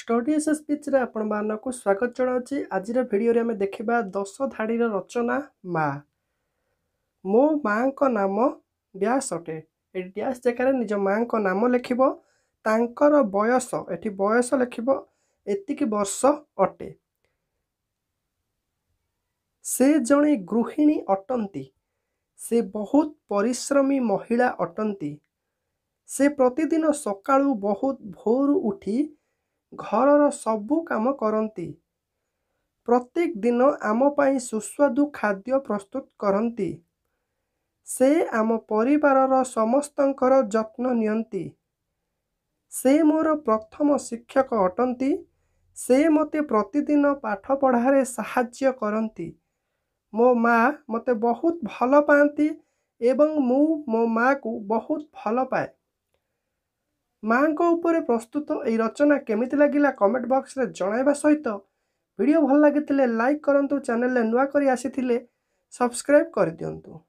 Study S speech रे आपण मानक स्वागत जनाऊँगी। आज भिडियो आम देखा 10 धाड़ीर रचना माँ। मो माँ को नाम डैश अटे। ये डैश जगह निज माँ को नाम लिख तांकर बयस एटी बयस लिख एतिक वर्ष अटे। से जड़े गृहिणी अटंती। से बहुत परिश्रमी महिला अटंती। से प्रतिदिन सकाळू बहुत भोर उठी घरर सबु काम करती। प्रत्येक दिन आम पाई सुस्वादु खाद्य प्रस्तुत करती। से आम परिवारर समस्तंकर जत्न नियंती। से मोर प्रथम शिक्षक अटंती। से मते प्रतिदिन पाठ पढ़ारे साहाय्य करती। मो माँ मते बहुत भल पाती एवं मु मो माँ को बहुत भल पाए। माँ को ऊपर प्रस्तुत यह रचना केमिति लगिला कमेंट बॉक्स रे जणाइबा सहित वीडियो भल लगी लाइक करंतु, चैनल नुआ करी आसी सब्सक्राइब कर दियंतु।